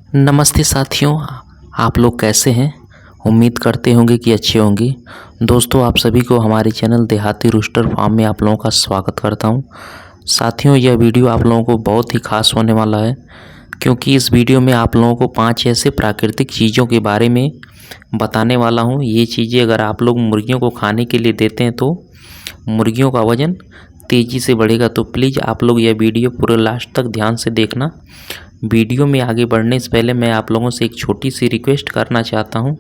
नमस्ते साथियों, आप लोग कैसे हैं। उम्मीद करते होंगे कि अच्छे होंगे। दोस्तों, आप सभी को हमारे चैनल देहाती रूस्टर फार्म में आप लोगों का स्वागत करता हूं। साथियों, यह वीडियो आप लोगों को बहुत ही खास होने वाला है, क्योंकि इस वीडियो में आप लोगों को 5 ऐसे प्राकृतिक चीज़ों के बारे में बताने वाला हूं। ये चीज़ें अगर आप लोग मुर्गियों को खाने के लिए देते हैं तो मुर्गियों का वज़न तेज़ी से बढ़ेगा। तो प्लीज़ आप लोग यह वीडियो पूरे लास्ट तक ध्यान से देखना। वीडियो में आगे बढ़ने से पहले मैं आप लोगों से एक छोटी सी रिक्वेस्ट करना चाहता हूं।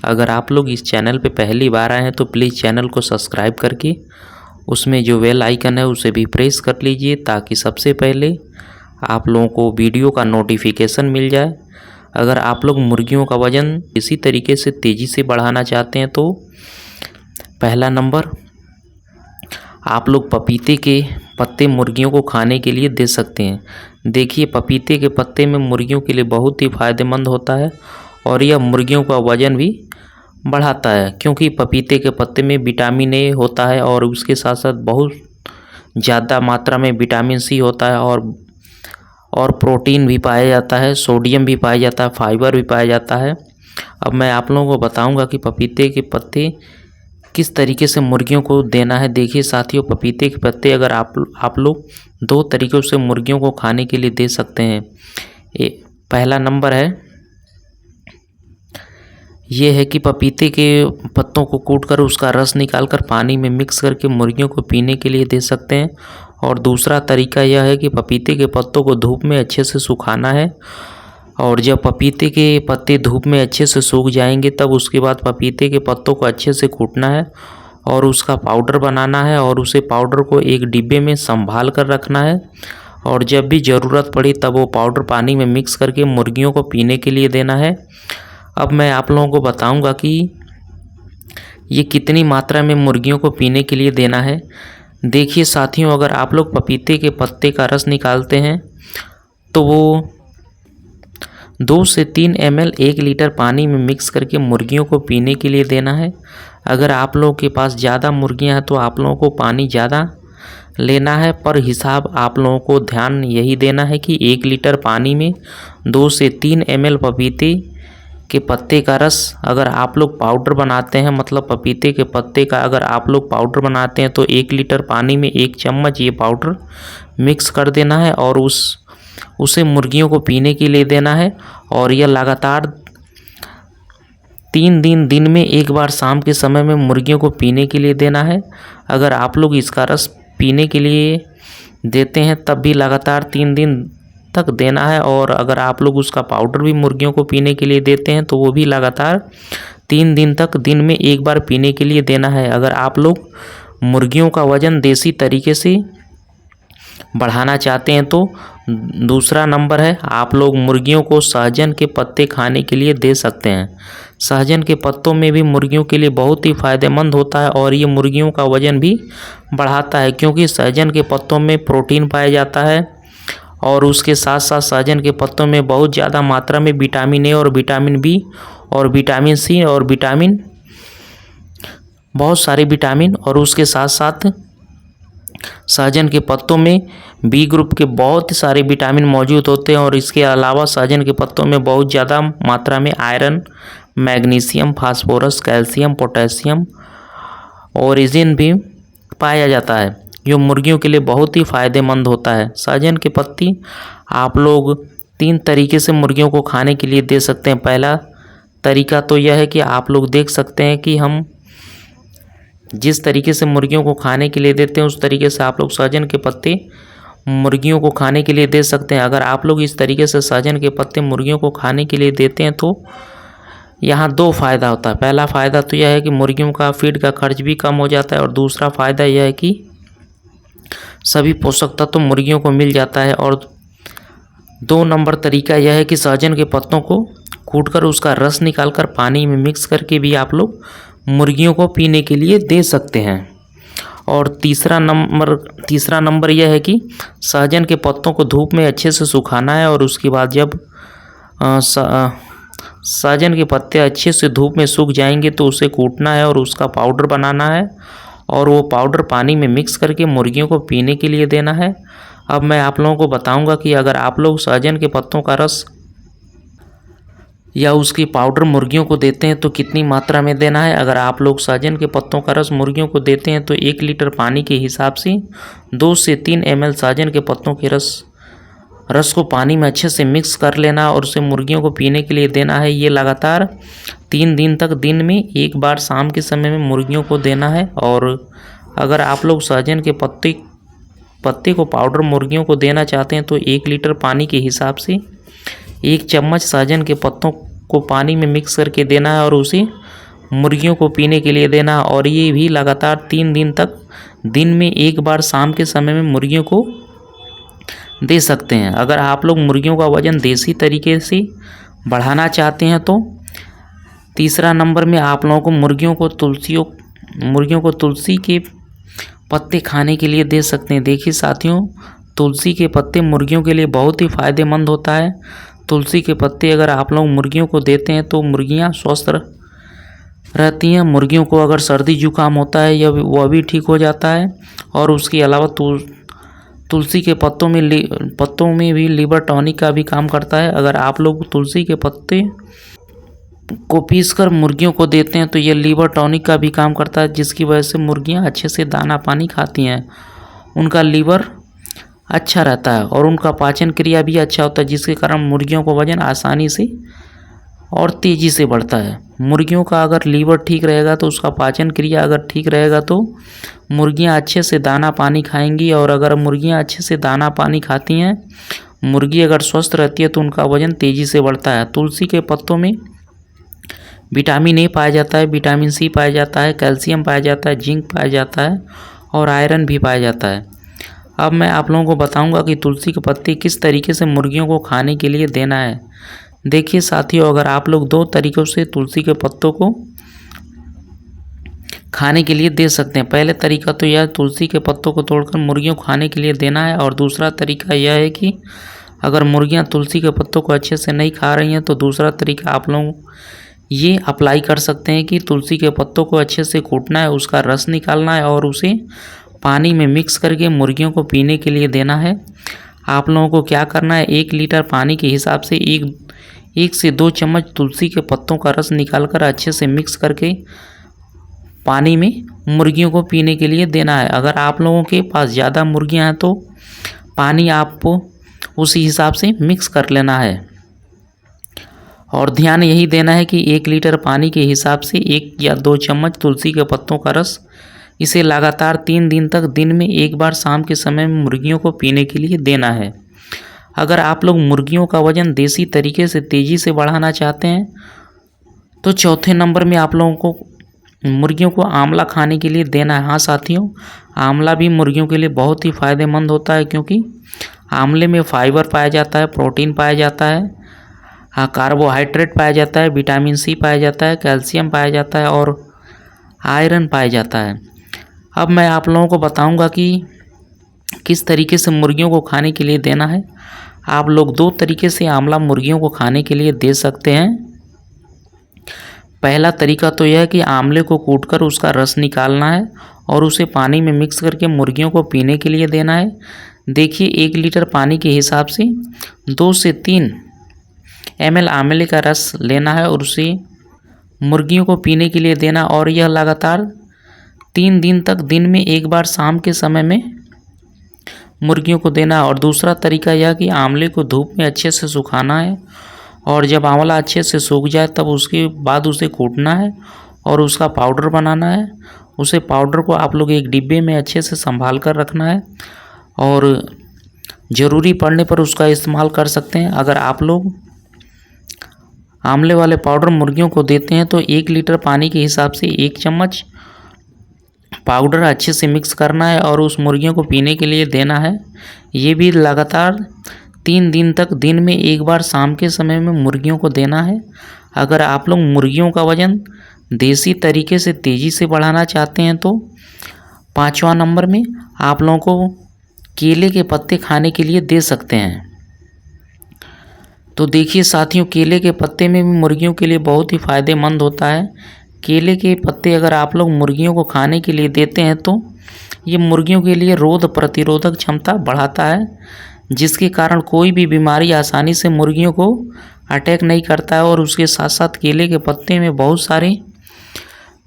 अगर आप लोग इस चैनल पे पहली बार आए हैं तो प्लीज़ चैनल को सब्सक्राइब करके उसमें जो बेल आइकन है उसे भी प्रेस कर लीजिए, ताकि सबसे पहले आप लोगों को वीडियो का नोटिफिकेशन मिल जाए। अगर आप लोग मुर्गियों का वज़न इसी तरीके से तेज़ी से बढ़ाना चाहते हैं तो पहला नंबर, आप लोग पपीते के पत्ते मुर्गियों को खाने के लिए दे सकते हैं। देखिए, पपीते के पत्ते में मुर्गियों के लिए बहुत ही फ़ायदेमंद होता है और यह मुर्गियों का वज़न भी बढ़ाता है, क्योंकि पपीते के पत्ते में विटामिन ए होता है और उसके साथ साथ बहुत ज़्यादा मात्रा में विटामिन सी होता है और प्रोटीन भी पाया जाता है, सोडियम भी पाया जाता है, फाइबर भी पाया जाता है। अब मैं आप लोगों को बताऊंगा कि पपीते के पत्ते किस तरीके से मुर्गियों को देना है। देखिए साथियों, पपीते के पत्ते अगर आप लोग 2 तरीक़ों से मुर्गियों को खाने के लिए दे सकते हैं। पहला नंबर है ये है कि पपीते के पत्तों को कूटकर उसका रस निकालकर पानी में मिक्स करके मुर्गियों को पीने के लिए दे सकते हैं। और दूसरा तरीका यह है कि पपीते के पत्तों को धूप में अच्छे से सुखाना है, और जब पपीते के पत्ते धूप में अच्छे से सूख जाएंगे तब उसके बाद पपीते के पत्तों को अच्छे से कूटना है और उसका पाउडर बनाना है, और उसे पाउडर को एक डिब्बे में संभाल कर रखना है। और जब भी ज़रूरत पड़ी तब वो पाउडर पानी में मिक्स करके मुर्गियों को पीने के लिए देना है। अब मैं आप लोगों को बताऊंगा कि ये कितनी मात्रा में मुर्गियों को पीने के लिए देना है। देखिए साथियों, अगर आप लोग पपीते के पत्ते का रस निकालते हैं तो वो 2 से 3 ml 1 लीटर पानी में मिक्स करके मुर्गियों को पीने के लिए देना है। अगर आप लोगों के पास ज़्यादा मुर्गियां हैं तो आप लोगों को पानी ज़्यादा लेना है, पर हिसाब आप लोगों को ध्यान यही देना है कि 1 लीटर पानी में 2 से 3 ml पपीते के पत्ते का रस अगर आप लोग पाउडर बनाते हैं, मतलब पपीते के पत्ते का अगर आप लोग पाउडर बनाते हैं तो 1 लीटर पानी में 1 चम्मच ये पाउडर मिक्स कर देना है और उसे मुर्गियों को पीने के लिए देना है। और यह लगातार 3 दिन में एक बार शाम के समय में मुर्गियों को पीने के लिए देना है। अगर आप लोग इसका रस पीने के लिए देते हैं तब भी लगातार 3 दिन तक देना है, और अगर आप लोग उसका पाउडर भी मुर्गियों को पीने के लिए देते हैं तो वो भी लगातार 3 दिन तक दिन में एक बार पीने के लिए देना है। अगर आप लोग मुर्गियों का वज़न देसी तरीके से बढ़ाना चाहते हैं तो दूसरा नंबर है, आप लोग मुर्गियों को सहजन के पत्ते खाने के लिए दे सकते हैं। सहजन के पत्तों में भी मुर्गियों के लिए बहुत ही फ़ायदेमंद होता है और ये मुर्गियों का वज़न भी बढ़ाता है, क्योंकि सहजन के पत्तों में प्रोटीन पाया जाता है और उसके साथ साथ सहजन के पत्तों में बहुत ज़्यादा मात्रा में विटामिन ए और विटामिन बी और विटामिन सी और बहुत सारे विटामिन, और उसके साथ साथ सहजन के पत्तों में बी ग्रुप के बहुत सारे विटामिन मौजूद होते हैं। और इसके अलावा सहजन के पत्तों में बहुत ज़्यादा मात्रा में iron, magnesium, phosphorus, calcium, potassium और जिंक भी पाया जाता है, जो मुर्गियों के लिए बहुत ही फ़ायदेमंद होता है। सहजन के पत्ती आप लोग 3 तरीके से मुर्गियों को खाने के लिए दे सकते हैं। पहला तरीका तो यह है कि आप लोग देख सकते हैं कि हम जिस तरीके से मुर्गियों को खाने के लिए देते हैं उस तरीके से आप लोग सहजन के पत्ते मुर्गियों को खाने के लिए दे सकते हैं। अगर आप लोग इस तरीके से सहजन के पत्ते मुर्गियों को खाने के लिए देते हैं तो यहाँ 2 फ़ायदा होता है। पहला फ़ायदा तो यह है कि मुर्गियों का फीड का खर्च भी कम हो जाता है, और दूसरा फ़ायदा यह है कि सभी पोषक तत्व मुर्गियों को मिल जाता है। और 2 नंबर तरीका यह है कि सहजन के पत्तों को कूटकर उसका रस निकालकर पानी में मिक्स करके भी आप लोग मुर्गियों को पीने के लिए दे सकते हैं। और तीसरा नंबर यह है कि सहजन के पत्तों को धूप में अच्छे से सुखाना है, और उसके बाद जब सहजन के पत्ते अच्छे से धूप में सूख जाएंगे तो उसे कूटना है और उसका पाउडर बनाना है, और वो पाउडर पानी में मिक्स करके मुर्गियों को पीने के लिए देना है। अब मैं आप लोगों को बताऊंगा कि अगर आप लोग सहजन के पत्तों का रस या उसकी पाउडर मुर्गियों को देते हैं तो कितनी मात्रा में देना है। अगर आप लोग सहजन के पत्तों का रस मुर्गियों को देते हैं तो 1 लीटर पानी के हिसाब से 2 से 3 ml सहजन के पत्तों के रस को पानी में अच्छे से मिक्स कर लेना और उसे मुर्गियों को पीने के लिए देना है। ये लगातार 3 दिन तक दिन में एक बार शाम के समय में मुर्गियों को देना है। और अगर आप लोग सहजन के पत्ते को पाउडर मुर्गियों को देना चाहते हैं तो 1 लीटर पानी के हिसाब से 1 चम्मच सहजन के पत्तों को पानी में मिक्स करके देना है और उसे मुर्गियों को पीने के लिए देना है। और ये भी लगातार 3 दिन तक दिन में एक बार शाम के समय में मुर्गियों को दे सकते हैं। अगर आप लोग मुर्गियों का वज़न देसी तरीके से बढ़ाना चाहते हैं तो तीसरा नंबर में आप लोगों को मुर्गियों को तुलसी के पत्ते खाने के लिए दे सकते हैं। देखिए साथियों, तुलसी के पत्ते मुर्गियों के लिए बहुत ही फ़ायदेमंद होता है। तुलसी के पत्ते अगर आप लोग मुर्गियों को देते हैं तो मुर्गियां स्वस्थ रहती हैं। मुर्गियों को अगर सर्दी जुकाम होता है या वह भी ठीक हो जाता है। और उसके अलावा तुलसी के पत्तों में भी लीवर टॉनिक का भी काम करता है। अगर आप लोग तुलसी के पत्ते को पीसकर मुर्गियों को देते हैं तो यह लीवर टॉनिक का भी काम करता है, जिसकी वजह से मुर्गियां अच्छे से दाना पानी खाती हैं, उनका लीवर अच्छा रहता है और उनका पाचन क्रिया भी अच्छा होता है, जिसके कारण मुर्गियों का वजन आसानी से और तेज़ी से बढ़ता है। मुर्गियों का अगर लीवर ठीक रहेगा तो उसका पाचन क्रिया अगर ठीक रहेगा तो मुर्गियां अच्छे से दाना पानी खाएंगी। और अगर मुर्गियां अच्छे से दाना पानी खाती हैं, मुर्गी अगर स्वस्थ रहती है तो उनका वजन तेज़ी से बढ़ता है। तुलसी के पत्तों में विटामिन ए पाया जाता है, विटामिन सी पाया जाता है, कैल्शियम पाया जाता है, जिंक पाया जाता है और आयरन भी पाया जाता है। अब मैं आप लोगों को बताऊंगा कि तुलसी के पत्ते किस तरीके से मुर्गियों को खाने के लिए देना है। देखिए साथियों, अगर आप लोग 2 तरीक़ों से तुलसी के पत्तों को खाने के लिए दे सकते हैं। पहले तरीका तो यह तुलसी के पत्तों को तोड़कर मुर्गियों को खाने के लिए देना है। और दूसरा तरीका यह है कि अगर मुर्गियां तुलसी के पत्तों को अच्छे से नहीं खा रही हैं तो दूसरा तरीका आप लोग ये अप्लाई कर सकते हैं कि तुलसी के पत्तों को अच्छे से कूटना है, उसका रस निकालना है और उसे पानी में मिक्स करके मुर्गियों को पीने के लिए देना है। आप लोगों को क्या करना है, 1 लीटर पानी के हिसाब से 1 से 2 चम्मच तुलसी के पत्तों का रस निकालकर अच्छे से मिक्स करके पानी में मुर्गियों को पीने के लिए देना है। अगर आप लोगों के पास ज़्यादा मुर्गियां हैं तो पानी आपको उसी हिसाब से मिक्स कर लेना है। और ध्यान यही देना है कि 1 लीटर पानी के हिसाब से 1 या 2 चम्मच तुलसी के पत्तों का रस, इसे लगातार 3 दिन तक दिन में एक बार शाम के समय में मुर्गियों को पीने के लिए देना है। अगर आप लोग मुर्गियों का वज़न देसी तरीके से तेज़ी से बढ़ाना चाहते हैं तो चौथे नंबर में आप लोगों को मुर्गियों को आंवला खाने के लिए देना है। हाँ साथियों, आंवला भी मुर्गियों के लिए बहुत ही फ़ायदेमंद होता है, क्योंकि आंवले में फाइबर पाया जाता है, प्रोटीन पाया जाता है, हाँ कार्बोहाइड्रेट पाया जाता है, विटामिन सी पाया जाता है, कैल्शियम पाया जाता है और आयरन पाया जाता है। अब मैं आप लोगों को बताऊंगा कि किस तरीके से मुर्गियों को खाने के लिए देना है। आप लोग 2 तरीके से आंवला मुर्गियों को खाने के लिए दे सकते हैं। पहला तरीका तो यह है कि आंवले को कूटकर उसका रस निकालना है और उसे पानी में मिक्स करके मुर्गियों को पीने के लिए देना है। देखिए 1 लीटर पानी के हिसाब से 2 से 3 ml आंवले का रस लेना है और उसे मुर्गियों को पीने के लिए देना। और यह लगातार 3 दिन तक दिन में एक बार शाम के समय में मुर्गियों को देना। और दूसरा तरीका यह कि आंवले को धूप में अच्छे से सुखाना है और जब आंवला अच्छे से सूख जाए तब उसके बाद उसे कूटना है और उसका पाउडर बनाना है। उसे पाउडर को आप लोग एक डिब्बे में अच्छे से संभाल कर रखना है और ज़रूरी पड़ने पर उसका इस्तेमाल कर सकते हैं। अगर आप लोग आंवले वाले पाउडर मुर्गियों को देते हैं तो 1 लीटर पानी के हिसाब से 1 चम्मच पाउडर अच्छे से मिक्स करना है और उस मुर्गियों को पीने के लिए देना है। ये भी लगातार 3 दिन तक दिन में एक बार शाम के समय में मुर्गियों को देना है। अगर आप लोग मुर्गियों का वज़न देसी तरीके से तेज़ी से बढ़ाना चाहते हैं तो 5वां नंबर में आप लोगों को केले के पत्ते खाने के लिए दे सकते हैं। तो देखिए साथियों, केले के पत्ते में भी मुर्गियों के लिए बहुत ही फ़ायदेमंद होता है। केले के पत्ते अगर आप लोग मुर्गियों को खाने के लिए देते हैं तो ये मुर्गियों के लिए रोग प्रतिरोधक क्षमता बढ़ाता है, जिसके कारण कोई भी बीमारी आसानी से मुर्गियों को अटैक नहीं करता है। और उसके साथ साथ केले के पत्ते में बहुत सारे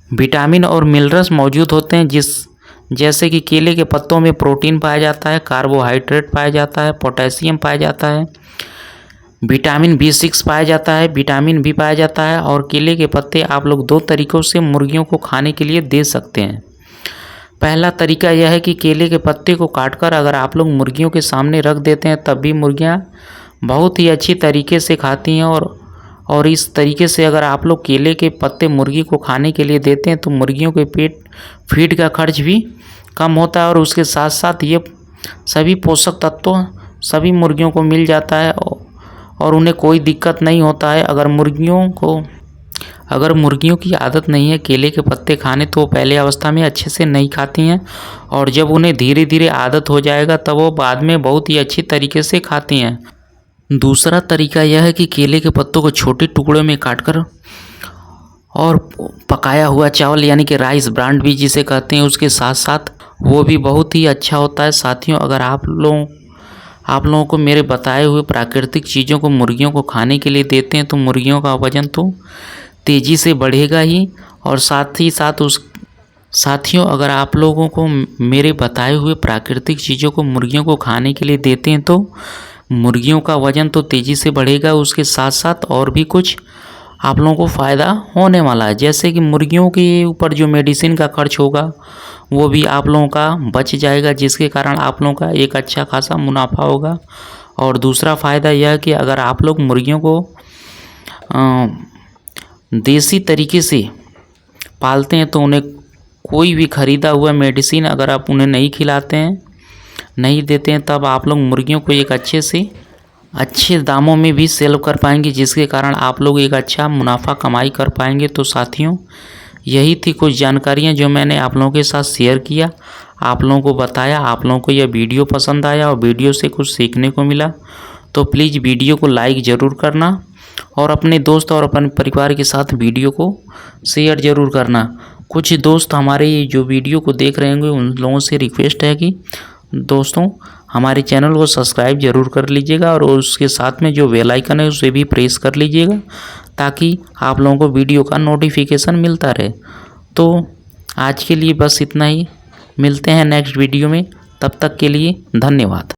विटामिन और मिनरल्स मौजूद होते हैं, जैसे कि केले के पत्तों में प्रोटीन पाया जाता है, कार्बोहाइड्रेट पाया जाता है, पोटेशियम पाया जाता है, विटामिन B6 पाया जाता है, विटामिन B पाया जाता है। और केले के पत्ते आप लोग 2 तरीक़ों से मुर्गियों को खाने के लिए दे सकते हैं। पहला तरीका यह है कि केले के पत्ते को काटकर अगर आप लोग मुर्गियों के सामने रख देते हैं तब भी मुर्गियाँ बहुत ही अच्छी तरीके से खाती हैं। और इस तरीके से अगर आप लोग केले के पत्ते मुर्गी को खाने के लिए देते हैं तो मुर्गियों के पेट फीड का खर्च भी कम होता है और उसके साथ साथ ये सभी पोषक तत्व सभी मुर्गियों को मिल जाता है और उन्हें कोई दिक्कत नहीं होता है। अगर मुर्गियों की आदत नहीं है केले के पत्ते खाने तो वो पहले अवस्था में अच्छे से नहीं खाती हैं, और जब उन्हें धीरे धीरे आदत हो जाएगा तब वो बाद में बहुत ही अच्छी तरीके से खाती हैं। दूसरा तरीका यह है कि केले के पत्तों को छोटे टुकड़ों में काटकर और पकाया हुआ चावल यानी कि राइस ब्रांड भी जिसे कहते हैं उसके साथ साथ वो भी बहुत ही अच्छा होता है। साथियों, अगर आप लोगों को मेरे बताए हुए प्राकृतिक चीज़ों को मुर्गियों को खाने के लिए देते हैं तो मुर्गियों का वजन तो तेज़ी से बढ़ेगा ही, और साथ ही साथ साथियों, अगर आप लोगों को मेरे बताए हुए प्राकृतिक चीज़ों को मुर्गियों को खाने के लिए देते हैं तो मुर्गियों का वज़न तो तेज़ी से बढ़ेगा, उसके साथ साथ और भी कुछ आप लोगों को फ़ायदा होने वाला है। जैसे कि मुर्गियों के ऊपर जो मेडिसिन का खर्च होगा वो भी आप लोगों का बच जाएगा, जिसके कारण आप लोगों का एक अच्छा खासा मुनाफा होगा। और दूसरा फ़ायदा यह है कि अगर आप लोग मुर्गियों को देसी तरीके से पालते हैं तो उन्हें कोई भी ख़रीदा हुआ मेडिसिन अगर आप उन्हें नहीं खिलाते हैं, नहीं देते हैं, तब आप लोग मुर्गियों को एक अच्छे दामों में भी सेल कर पाएंगे, जिसके कारण आप लोग एक अच्छा मुनाफा कमाई कर पाएंगे। तो साथियों, यही थी कुछ जानकारियाँ जो मैंने आप लोगों के साथ शेयर किया, आप लोगों को बताया। आप लोगों को यह वीडियो पसंद आया और वीडियो से कुछ सीखने को मिला तो प्लीज़ वीडियो को लाइक ज़रूर करना और अपने दोस्त और अपने परिवार के साथ वीडियो को शेयर ज़रूर करना। कुछ दोस्त हमारे जो वीडियो को देख रहे होंगे उन लोगों से रिक्वेस्ट है कि दोस्तों हमारे चैनल को सब्सक्राइब ज़रूर कर लीजिएगा और उसके साथ में जो बेल आइकन है उसे भी प्रेस कर लीजिएगा ताकि आप लोगों को वीडियो का नोटिफिकेशन मिलता रहे। तो आज के लिए बस इतना ही, मिलते हैं नेक्स्ट वीडियो में, तब तक के लिए धन्यवाद।